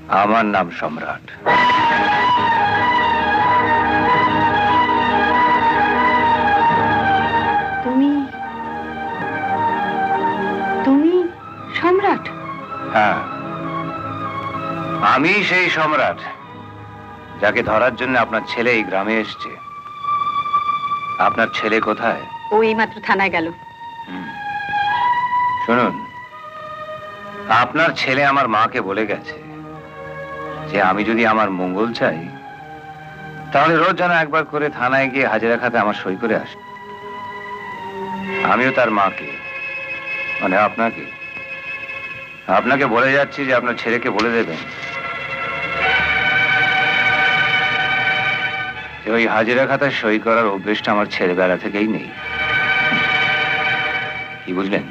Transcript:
আমার নাম সম্রাট। তুমি তুমি সম্রাট? হ্যাঁ, আমি সেই সম্রাট যাকে ধরার জন্য আপনার ছেলে এই গ্রামে এসছে। আপনার ছেলে কোথায়? ও এইমাত্র থানায় গেল। শুনুন, আপনার ছেলে আমার মাকে বলে গেছে যে আমি যদি আমার মঙ্গল চাই তাহলে রোজ যেন একবার করে থানায় গিয়ে হাজিরা খাতে আমার সই করে আসে। আমিও তার মাকে, মানে আপনাকে আপনাকে বলে যাচ্ছি যে আপনার ছেলেকে বলে দেবেন যে ওই হাজিরা খাতায় সই করার অভ্যেসটা আমার ছেলেবেলা থেকেই নেই। কি বুঝলেন?